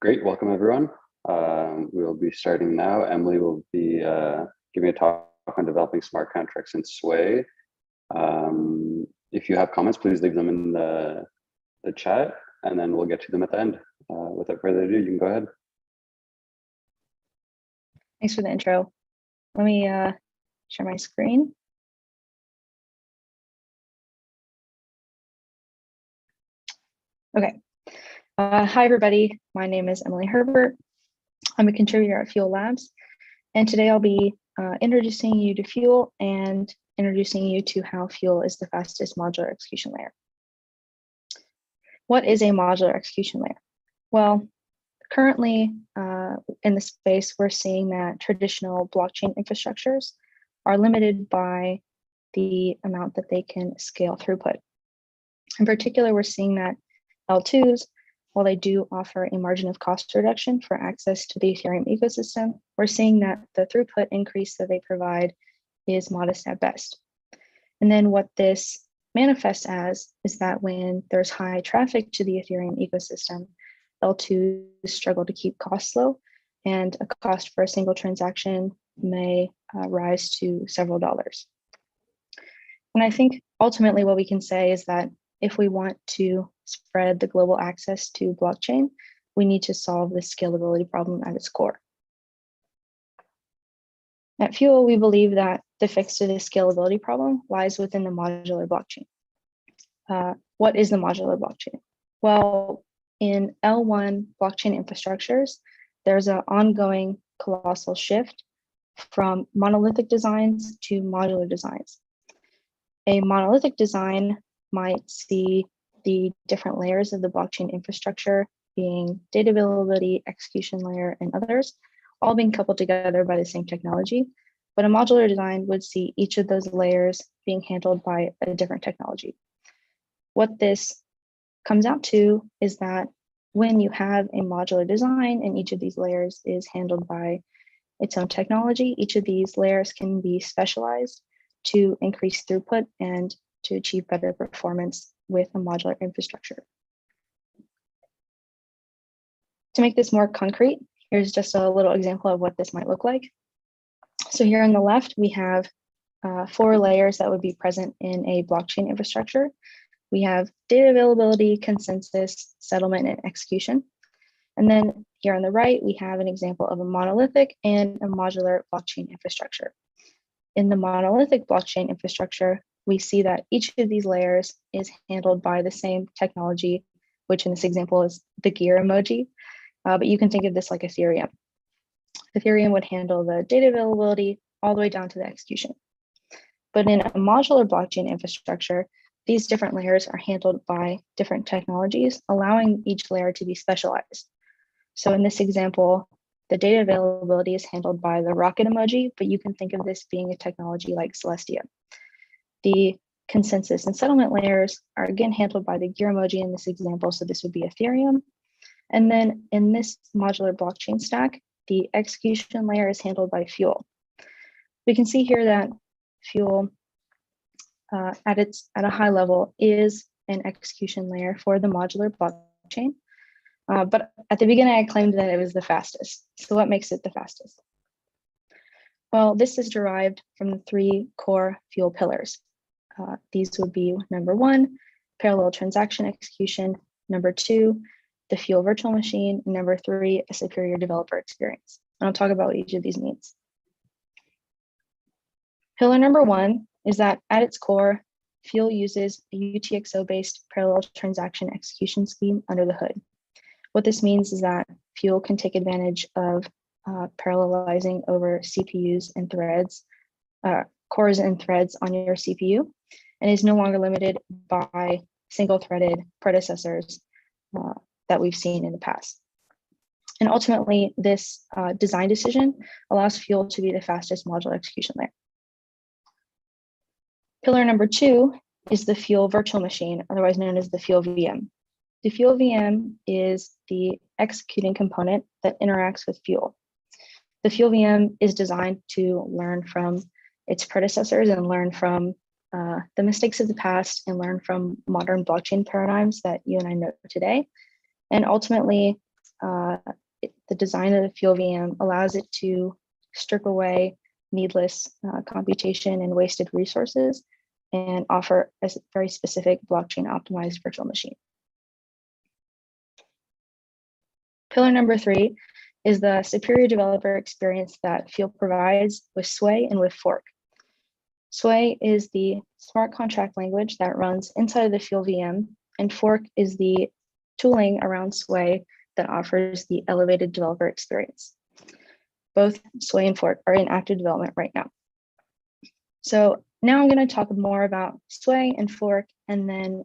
Great, welcome everyone. We'll be starting now. Emily will be giving a talk on developing smart contracts in Sway. If you have comments, please leave them in the chat, and then we'll get to them at the end. Without further ado, you can go ahead. Thanks for the intro. Let me share my screen. Okay. Hi, everybody. My name is Emily Herbert. I'm a contributor at Fuel Labs, and today I'll be introducing you to Fuel and introducing you to how Fuel is the fastest modular execution layer. What is a modular execution layer? Well, currently in the space, we're seeing that traditional blockchain infrastructures are limited by the amount that they can scale throughput. In particular, we're seeing that L2s, while they do offer a margin of cost reduction for access to the Ethereum ecosystem, we're seeing that the throughput increase that they provide is modest at best. And then what this manifests as is that when there's high traffic to the Ethereum ecosystem, L2s struggle to keep costs low, and a cost for a single transaction may rise to several dollars. And I think ultimately what we can say is that if we want to spread the global access to blockchain, we need to solve the scalability problem at its core. At Fuel, we believe that the fix to the scalability problem lies within the modular blockchain. What is the modular blockchain? Well, in L1 blockchain infrastructures, there's an ongoing colossal shift from monolithic designs to modular designs. A monolithic design might see the different layers of the blockchain infrastructure being data availability, execution layer, and others, all being coupled together by the same technology. But a modular design would see each of those layers being handled by a different technology. What this comes out to is that when you have a modular design and each of these layers is handled by its own technology, each of these layers can be specialized to increase throughput and to achieve better performance with a modular infrastructure. To make this more concrete, here's just a little example of what this might look like. So here on the left, we have 4 layers that would be present in a blockchain infrastructure. We have data availability, consensus, settlement, and execution. And then here on the right, we have an example of a monolithic and a modular blockchain infrastructure. In the monolithic blockchain infrastructure, we see that each of these layers is handled by the same technology, which in this example is the gear emoji, but you can think of this like Ethereum. Ethereum would handle the data availability all the way down to the execution. But in a modular blockchain infrastructure, these different layers are handled by different technologies, allowing each layer to be specialized. So in this example, the data availability is handled by the rocket emoji, but you can think of this being a technology like Celestia. The consensus and settlement layers are again handled by the gear emoji in this example, so this would be Ethereum. And then in this modular blockchain stack, the execution layer is handled by Fuel. We can see here that Fuel at a high level is an execution layer for the modular blockchain. But at the beginning, I claimed that it was the fastest. So what makes it the fastest? Well, this is derived from the 3 core Fuel pillars. These would be number 1, parallel transaction execution, number 2, the Fuel virtual machine, and number 3, a superior developer experience. And I'll talk about what each of these means. Pillar number 1 is that at its core, Fuel uses a UTXO-based parallel transaction execution scheme under the hood. What this means is that Fuel can take advantage of parallelizing over CPUs and threads, cores and threads on your CPU, and is no longer limited by single-threaded predecessors that we've seen in the past. And ultimately, this design decision allows Fuel to be the fastest modular execution layer. Pillar number 2 is the Fuel virtual machine, otherwise known as the Fuel VM. The Fuel VM is the executing component that interacts with Fuel. The Fuel VM is designed to learn from its predecessors and learn from the mistakes of the past and learn from modern blockchain paradigms that you and I know today. And ultimately, the design of the fuel VM allows it to strip away needless computation and wasted resources and offer a very specific blockchain optimized virtual machine. Pillar number 3 is the superior developer experience that Fuel provides with Sway and with Fork. Sway is the smart contract language that runs inside of the Fuel VM, and Fork is the tooling around Sway that offers the elevated developer experience. Both Sway and Fork are in active development right now. So now I'm going to talk more about Sway and Fork, and then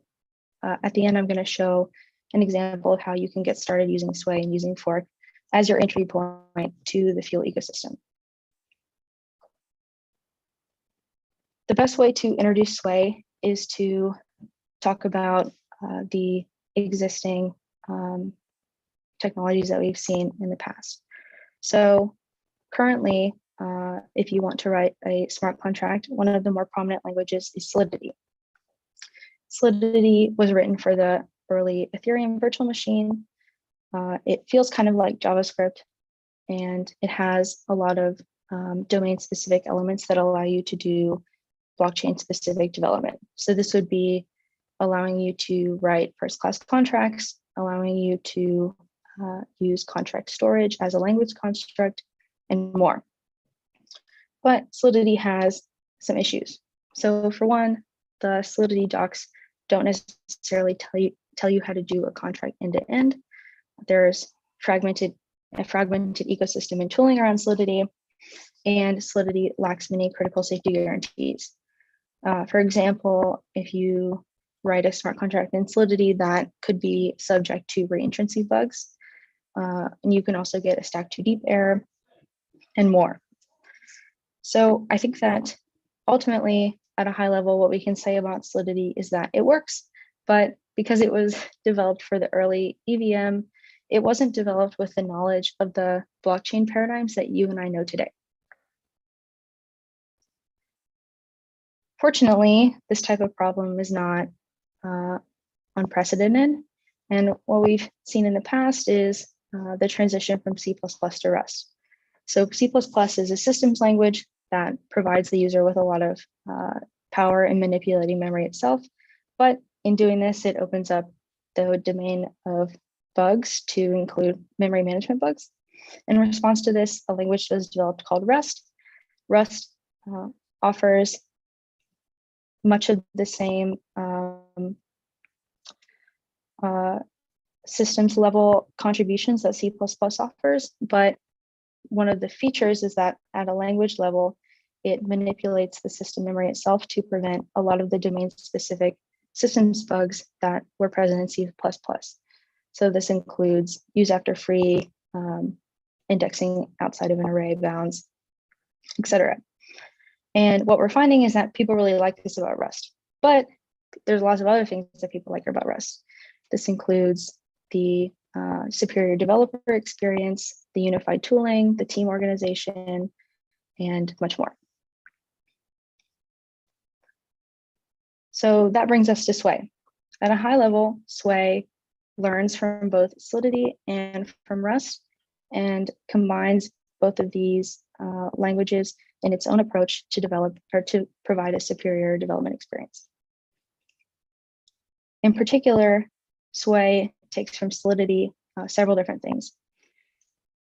at the end, I'm going to show an example of how you can get started using Sway and using Fork as your entry point to the Fuel ecosystem. The best way to introduce Sway is to talk about the existing technologies that we've seen in the past. So currently, if you want to write a smart contract, one of the more prominent languages is Solidity. Solidity was written for the early Ethereum virtual machine. It feels kind of like JavaScript, and it has a lot of domain-specific elements that allow you to do blockchain-specific development. So this would be allowing you to write first-class contracts, allowing you to use contract storage as a language construct, and more. But Solidity has some issues. So for one, the Solidity docs don't necessarily tell you how to do a contract end-to-end. There's a fragmented ecosystem and tooling around Solidity, and Solidity lacks many critical safety guarantees. For example, if you write a smart contract in Solidity, that could be subject to reentrancy bugs. And you can also get a stack too deep error and more. So I think that ultimately, at a high level, what we can say about Solidity is that it works, but because it was developed for the early EVM, it wasn't developed with the knowledge of the blockchain paradigms that you and I know today. Fortunately, this type of problem is not unprecedented. And what we've seen in the past is the transition from C++ to Rust. So C++ is a systems language that provides the user with a lot of power in manipulating memory itself. But in doing this, it opens up the domain of bugs to include memory management bugs. In response to this, a language was developed called Rust. Rust offers much of the same systems level contributions that C++ offers, but one of the features is that at a language level, it manipulates the system memory itself to prevent a lot of the domain-specific systems bugs that were present in C++. So this includes use after free, indexing outside of an array bounds, etc. And what we're finding is that people really like this about Rust, but there's lots of other things that people like about Rust. This includes the superior developer experience, the unified tooling, the team organization, and much more. So that brings us to Sway. At a high level, Sway learns from both Solidity and from Rust and combines both of these languages in its own approach to develop or to provide a superior development experience. In particular, Sway takes from Solidity several different things.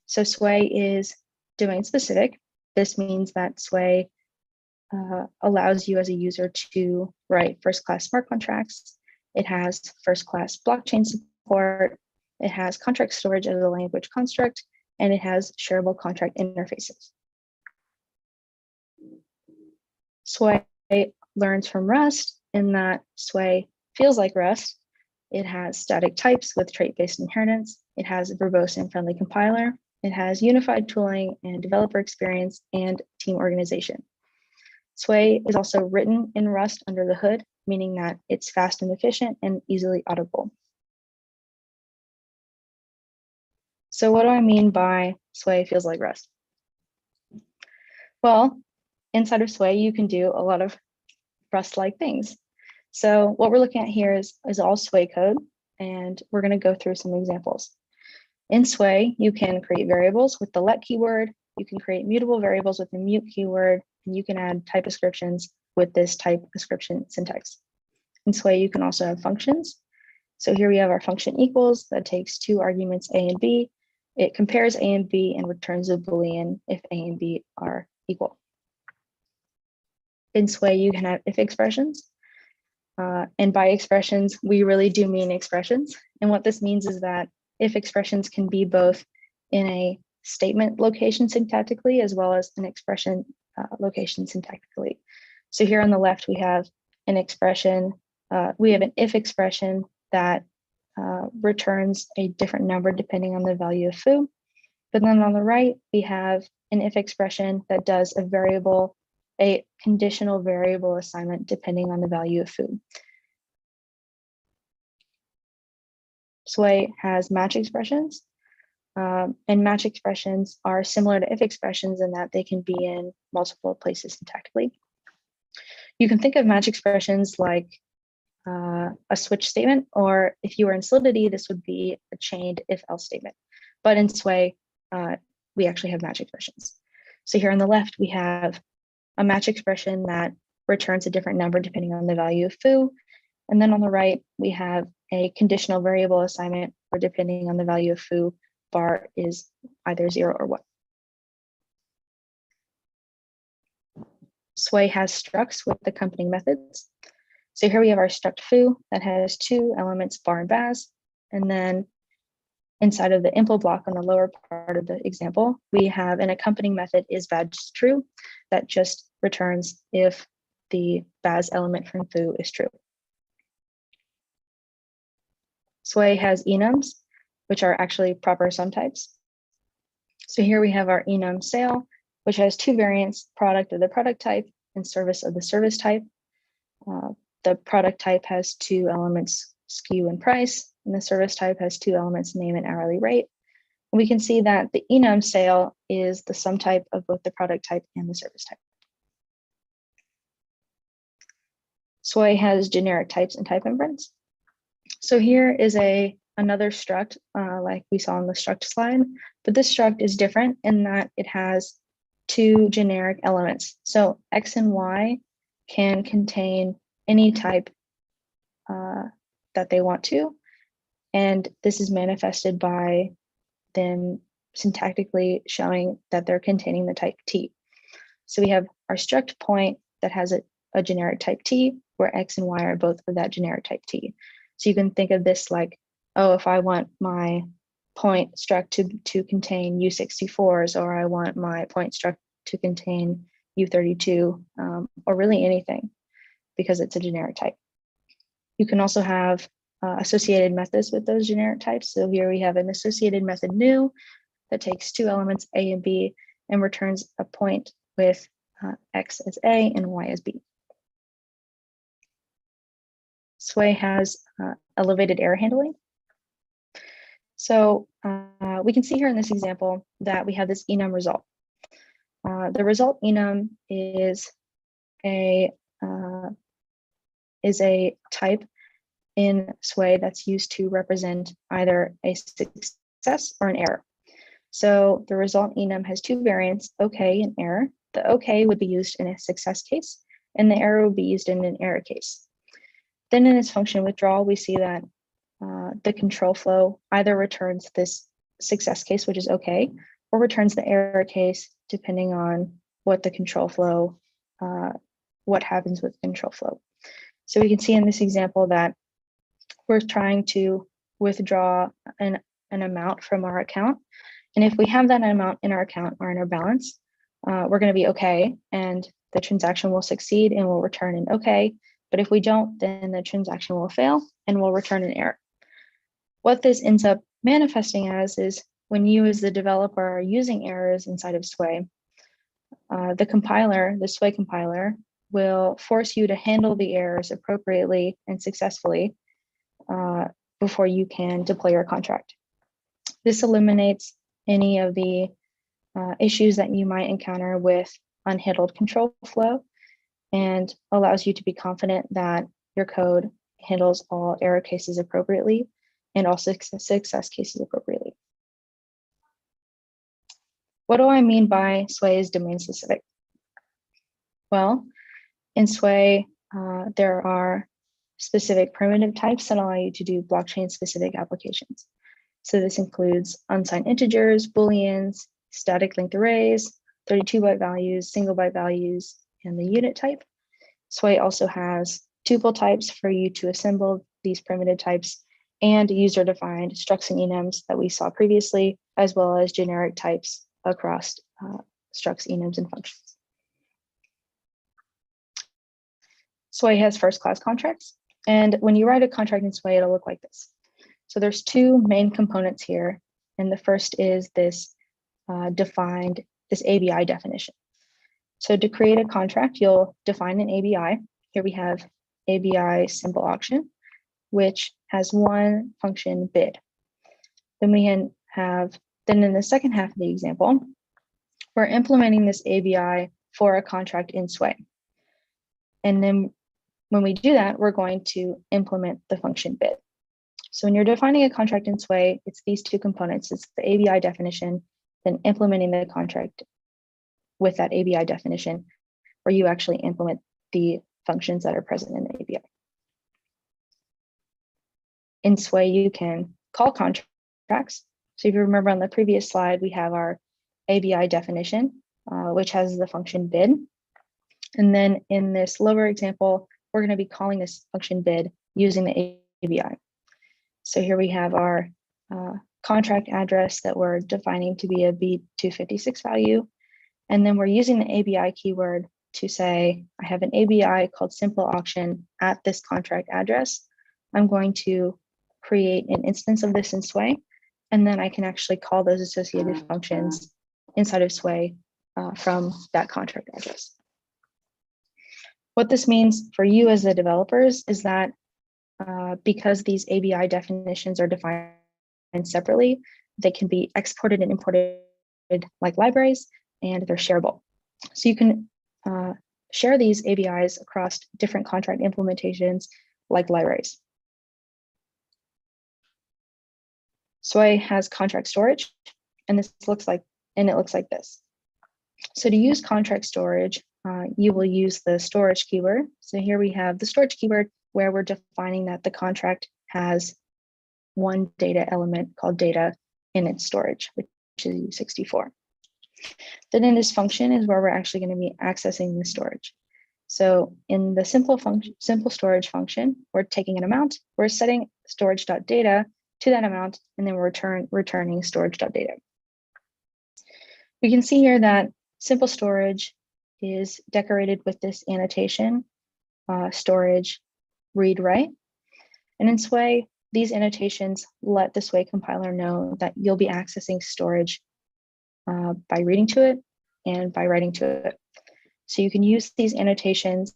So Sway is domain specific. This means that Sway allows you as a user to write first-class smart contracts. It has first-class blockchain support. It has contract storage as a language construct, and it has shareable contract interfaces. Sway learns from Rust in that Sway feels like Rust. It has static types with trait-based inheritance. It has a verbose and friendly compiler. It has unified tooling and developer experience and team organization. Sway is also written in Rust under the hood, meaning that it's fast and efficient and easily auditable. So what do I mean by Sway feels like Rust? Well, inside of Sway, you can do a lot of Rust-like things. So what we're looking at here is all Sway code, and we're going to go through some examples. In Sway, you can create variables with the let keyword. You can create mutable variables with the mute keyword, and you can add type descriptions with this type description syntax. In Sway, you can also have functions. So here we have our function equals that takes 2 arguments, A and B. It compares A and B and returns a Boolean if A and B are equal. In Sway, you can have if expressions. And by expressions, we really do mean expressions. And what this means is that if expressions can be both in a statement location syntactically as well as an expression location syntactically. So here on the left, we have an expression, we have an if expression that returns a different number depending on the value of foo. But then on the right, we have an if expression that does a conditional variable assignment depending on the value of foo. Sway has match expressions, and match expressions are similar to if expressions in that they can be in multiple places syntactically. You can think of match expressions like a switch statement, or if you were in Solidity, this would be a chained if-else statement. But in Sway, we actually have match expressions. So here on the left, we have a match expression that returns a different number depending on the value of foo. And then on the right, we have a conditional variable assignment where depending on the value of foo, bar is either 0 or 1. Sway has structs with accompanying methods. So here we have our struct foo that has 2 elements, bar and baz. And then inside of the impl block on the lower part of the example, we have an accompanying method is baz true that just returns if the baz element from foo is true. Sway has enums, which are actually proper sum types. So here we have our enum sale, which has 2 variants, product of the product type and service of the service type. The product type has 2 elements, SKU and price, and the service type has 2 elements, name and hourly rate. And we can see that the enum sale is the sum type of both the product type and the service type. Sway has generic types and type inference. So here is another struct like we saw on the struct slide, but this struct is different in that it has 2 generic elements. So X and Y can contain any type that they want to, and this is manifested by them syntactically showing that they're containing the type T. So we have our struct point that has a generic type T, where X and Y are both of that generic type T. So you can think of this like, oh, if I want my point struct to contain U64s, or I want my point struct to contain U32, or really anything, because it's a generic type. You can also have associated methods with those generic types. So here we have an associated method new that takes 2 elements, A and B, and returns a point with X as A and Y as B. Sway has elevated error handling. So we can see here in this example that we have this enum result. The result enum is a type in Sway that's used to represent either a success or an error. So the result enum has 2 variants, OK and error. The OK would be used in a success case, and the error would be used in an error case. Then in its function withdrawal, we see that the control flow either returns this success case, which is OK, or returns the error case, depending on what the control flow, what happens with the control flow. So we can see in this example that we're trying to withdraw an amount from our account. And if we have that amount in our account or in our balance, we're going to be OK, and the transaction will succeed and will return an OK. But if we don't, then the transaction will fail and will return an error. What this ends up manifesting as is when you as the developer are using errors inside of Sway, the compiler, the Sway compiler, will force you to handle the errors appropriately and successfully before you can deploy your contract. This eliminates any of the issues that you might encounter with unhandled control flow and allows you to be confident that your code handles all error cases appropriately and also success cases appropriately. What do I mean by Sway is domain specific? Well, in Sway, there are specific primitive types that allow you to do blockchain specific applications. So this includes unsigned integers, booleans, static length arrays, 32-byte values, single byte values, and the unit type. Sway also has tuple types for you to assemble these primitive types, and user-defined structs and enums that we saw previously, as well as generic types across structs, enums, and functions. Sway has first-class contracts, and when you write a contract in Sway, it'll look like this. So there's two main components here, and the first is this this ABI definition. So to create a contract, you'll define an ABI. Here we have ABI simple auction, which has one function bid. Then we can then in the second half of the example, we're implementing this ABI for a contract in Sway. And then when we do that, we're going to implement the function bid. So when you're defining a contract in Sway, it's these two components. It's the ABI definition, then implementing the contract with that ABI definition, where you actually implement the functions that are present in the ABI. In Sway, you can call contracts. So if you remember on the previous slide, we have our ABI definition, which has the function bid. And then in this lower example, we're going to be calling this function bid using the ABI. So here we have our contract address that we're defining to be a B256 value. And then we're using the ABI keyword to say, I have an ABI called simple auction at this contract address. I'm going to create an instance of this in Sway, and then I can actually call those associated functions inside of Sway from that contract address. What this means for you as the developers is that because these ABI definitions are defined separately, they can be exported and imported like libraries, and they're shareable. So you can share these ABIs across different contract implementations like libraries. Sway has contract storage, and it looks like this. So to use contract storage, you will use the storage keyword. So here we have the storage keyword where we're defining that the contract has one data element called data in its storage, which is U64. Then in this function is where we're actually going to be accessing the storage. So in the simple storage function, we're taking an amount, we're setting storage.data to that amount, and then we're returning storage.data. We can see here that simple storage is decorated with this annotation, storage read write. And in Sway, these annotations let the Sway compiler know that you'll be accessing storage by reading to it and by writing to it. So you can use these annotations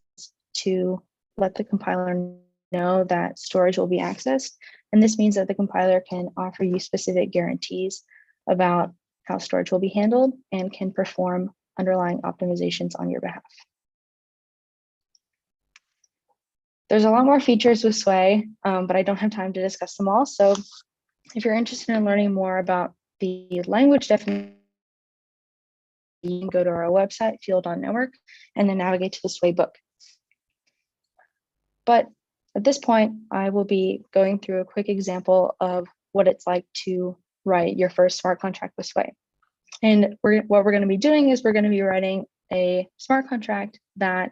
to let the compiler know that storage will be accessed. And this means that the compiler can offer you specific guarantees about how storage will be handled and can perform underlying optimizations on your behalf. There's a lot more features with Sway, but I don't have time to discuss them all. So if you're interested in learning more about the language definition, you can go to our website, field.network, and then navigate to the Sway book. But at this point, I will be going through a quick example of what it's like to write your first smart contract with Sway. And what we're going to be doing is we're going to be writing a smart contract that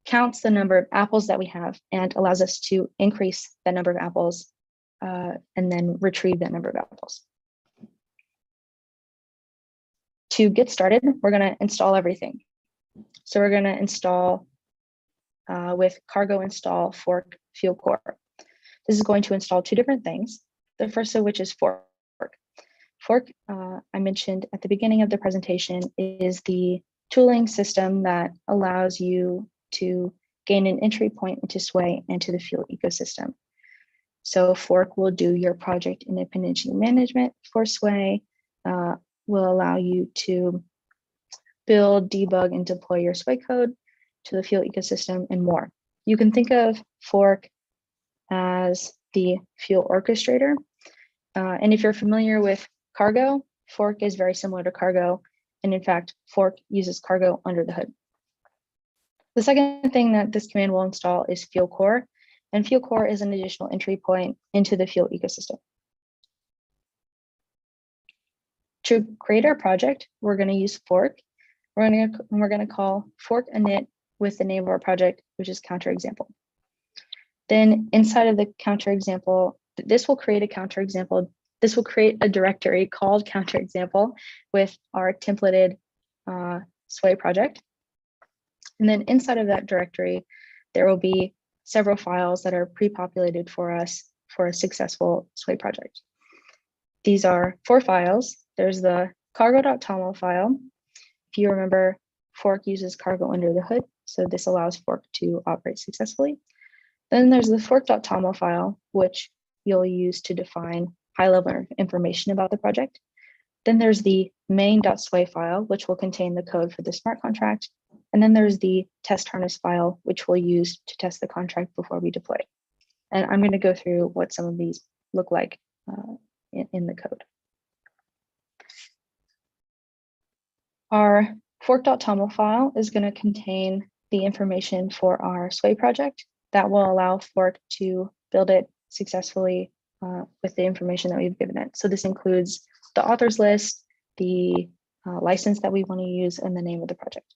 counts the number of apples that we have and allows us to increase the number of apples and then retrieve that number of apples. To get started, we're going to install everything. So we're going to install with cargo install fork field core. This is going to install two different things. The first of which is fork. Fork, I mentioned at the beginning of the presentation, is the tooling system that allows you to gain an entry point into Sway and to the field ecosystem. So fork will do your project independency management for Sway, will allow you to build, debug, and deploy your Sway code to the field ecosystem and more. You can think of fork as the field orchestrator. And if you're familiar with cargo, fork is very similar to cargo. And in fact, fork uses cargo under the hood. The second thing that this command will install is fuel core. And fuel core is an additional entry point into the fuel ecosystem. To create our project, we're going to use fork. We're going to call fork init with the name of our project, which is counterexample. Then inside of the counterexample, this will create a counterexample. This will create a directory called counterexample with our templated Sway project. And then inside of that directory, there will be several files that are pre-populated for us for a successful Sway project. These are 4 files. There's the cargo.toml file. If you remember, fork uses cargo under the hood, so this allows fork to operate successfully. Then there's the fork.toml file, which you'll use to define high-level information about the project. Then there's the main.sway file, which will contain the code for the smart contract. And then there's the test harness file, which we'll use to test the contract before we deploy. And I'm going to go through what some of these look like in the code. Our fork.toml file is going to contain the information for our Sway project that will allow fork to build it successfully with the information that we've given it. So this includes the authors list, the license that we want to use, and the name of the project.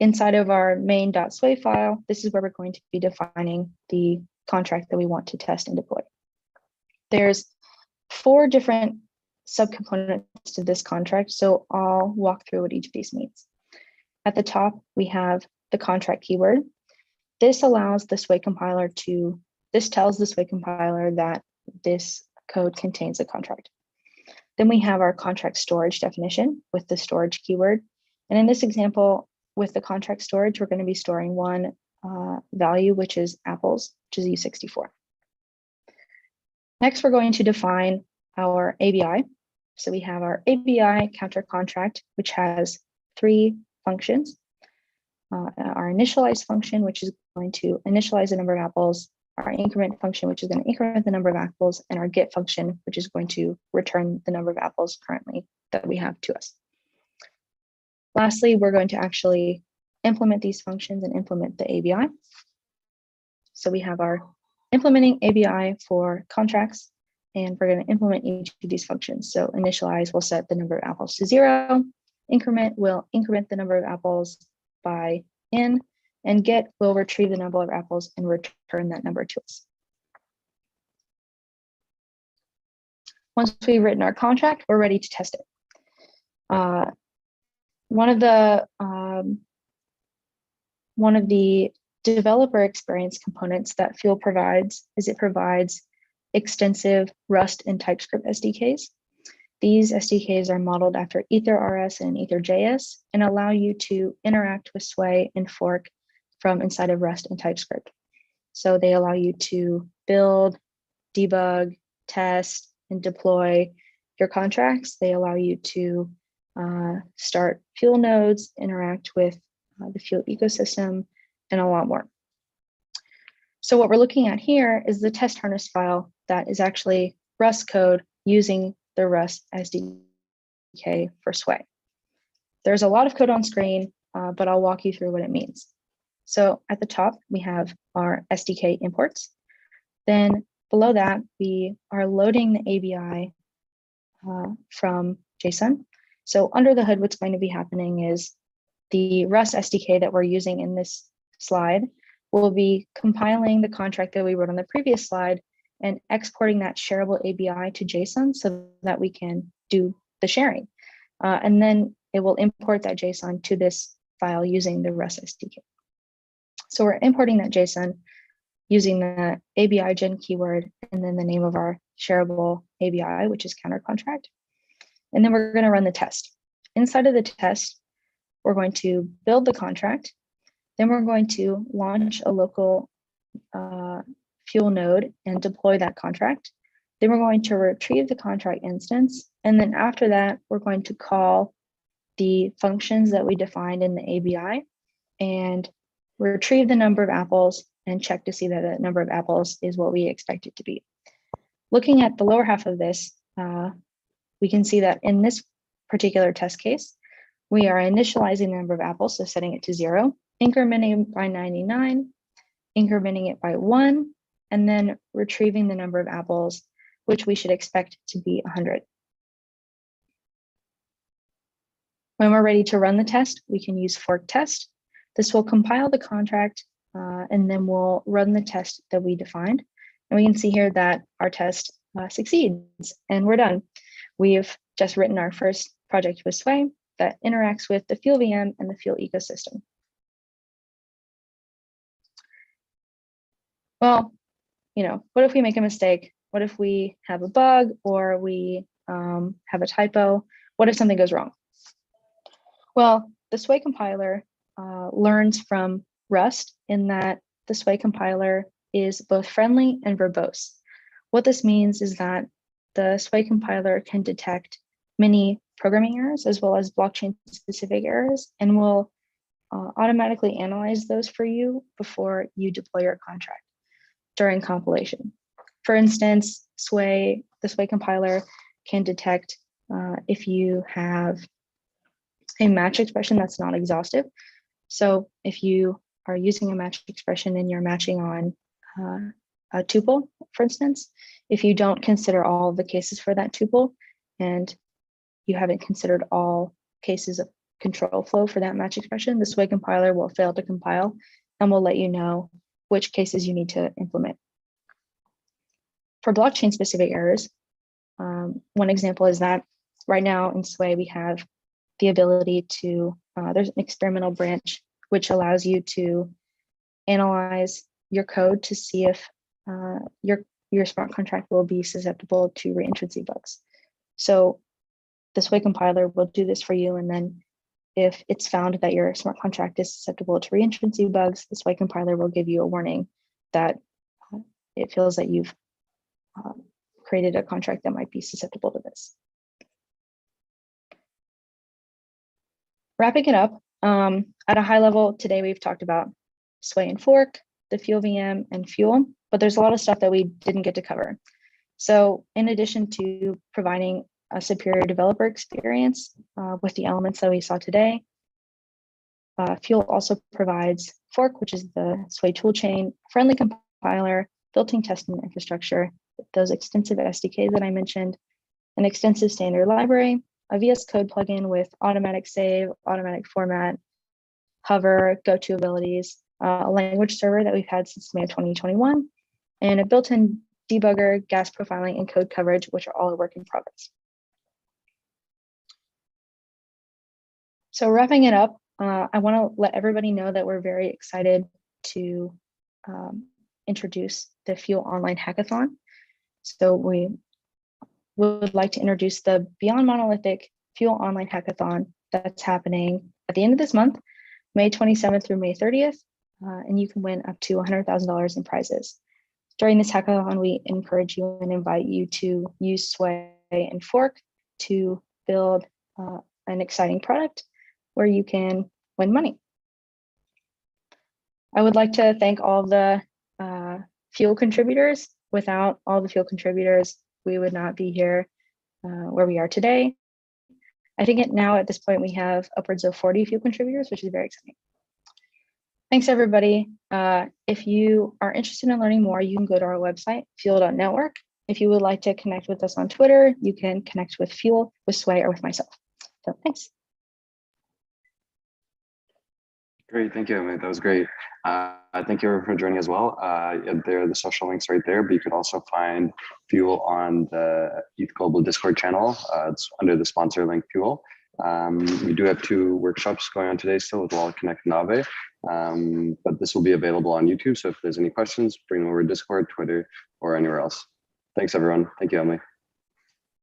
Inside of our main.sway file, this is where we're going to be defining the contract that we want to test and deploy. There's 4 different subcomponents to this contract, so I'll walk through what each of these means. At the top, we have the contract keyword. This allows the Sway compiler to, this tells the Sway compiler that this code contains a contract. Then we have our contract storage definition with the storage keyword. And in this example, with the contract storage, we're going to be storing one value, which is apples, which is U64. Next, we're going to define our ABI. So we have our ABI counter contract, which has 3 functions. Our initialize function, which is going to initialize the number of apples, our increment function, which is going to increment the number of apples, and our get function, which is going to return the number of apples currently that we have to us. Lastly, we're going to actually implement these functions and implement the ABI. So we have our implementing ABI for contracts, and we're going to implement each of these functions. So initialize will set the number of apples to 0. Increment will increment the number of apples by n, and get will retrieve the number of apples and return that number to us. Once we've written our contract, we're ready to test it. One of the developer experience components that Fuel provides is it provides extensive Rust and TypeScript SDKs. These SDKs are modeled after EtherRS and EtherJS and allow you to interact with Sway and fork from inside of Rust and TypeScript. So they allow you to build, debug, test, and deploy your contracts. They allow you to start Fuel nodes, interact with the Fuel ecosystem, and a lot more. So what we're looking at here is the test harness file that is actually Rust code using the Rust SDK for Sway. There's a lot of code on screen, but I'll walk you through what it means. So at the top, we have our SDK imports. Then below that, we are loading the ABI from JSON. So under the hood, what's going to be happening is the Rust SDK that we're using in this slide will be compiling the contract that we wrote on the previous slide and exporting that shareable ABI to JSON so that we can do the sharing. And then it will import that JSON to this file using the Rust SDK. So we're importing that JSON using the ABI gen keyword and then the name of our shareable ABI, which is counter contract. And then we're going to run the test. Inside of the test, we're going to build the contract. Then we're going to launch a local Fuel node and deploy that contract. Then we're going to retrieve the contract instance. And then after that, we're going to call the functions that we defined in the ABI and retrieve the number of apples and check to see that the number of apples is what we expect it to be. Looking at the lower half of this, we can see that in this particular test case, we are initializing the number of apples, so setting it to 0, incrementing it by 99, incrementing it by 1, and then retrieving the number of apples, which we should expect to be 100. When we're ready to run the test, we can use fork test. This will compile the contract, and then we'll run the test that we defined. And we can see here that our test succeeds, and we're done. We've just written our first project with Sway that interacts with the Fuel VM and the Fuel ecosystem. Well, what if we make a mistake? What if we have a bug, or we have a typo? What if something goes wrong? Well, the Sway compiler learns from Rust in that the Sway compiler is both friendly and verbose. What this means is that the Sway compiler can detect many programming errors as well as blockchain-specific errors, and will automatically analyze those for you before you deploy your contract during compilation. For instance, the Sway compiler can detect if you have a match expression that's not exhaustive. So if you are using a match expression and you're matching on a tuple, for instance, if you don't consider all of the cases for that tuple and you haven't considered all cases of control flow for that match expression, the Sway compiler will fail to compile and will let you know which cases you need to implement. For blockchain specific errors, one example is that right now in Sway, we have the ability to, there's an experimental branch which allows you to analyze your code to see if your smart contract will be susceptible to reentrancy bugs. So the Sway compiler will do this for you, and then if it's found that your smart contract is susceptible to reentrancy bugs, the Sway compiler will give you a warning that it feels that you've created a contract that might be susceptible to this. Wrapping it up, at a high level, today we've talked about Sway and Fork, the Fuel VM, and Fuel, but there's a lot of stuff that we didn't get to cover. So in addition to providing a superior developer experience with the elements that we saw today, Fuel also provides Fork, which is the Sway toolchain, friendly compiler, built-in testing infrastructure, those extensive SDKs that I mentioned, an extensive standard library, a VS Code plugin with automatic save, automatic format, hover, go-to abilities, a language server that we've had since May of 2021, and a built-in debugger, gas profiling, and code coverage, which are all a work in progress. So wrapping it up, I want to let everybody know that we're very excited to introduce the Fuel Online Hackathon. So we would like to introduce the Beyond Monolithic Fuel Online Hackathon that's happening at the end of this month, May 27th through May 30th, and you can win up to $100,000 in prizes. During this hackathon, we encourage you and invite you to use Sway and Fork to build an exciting product where you can win money. I would like to thank all the Fuel contributors. Without all the Fuel contributors, we would not be here where we are today. I think now at this point, we have upwards of 40 Fuel contributors, which is very exciting. Thanks, everybody. If you are interested in learning more, you can go to our website, fuel.network. If you would like to connect with us on Twitter, you can connect with Fuel, with Sway, or with myself. So thanks. Great, thank you, Emily. That was great. Thank you for joining as well. There are the social links right there, but you could also find Fuel on the ETH Global Discord channel. It's under the sponsor link, Fuel. We do have 2 workshops going on today still with Wallet Connect and Aave, but this will be available on YouTube. So if there's any questions, bring them over to Discord, Twitter, or anywhere else. Thanks, everyone. Thank you, Emily.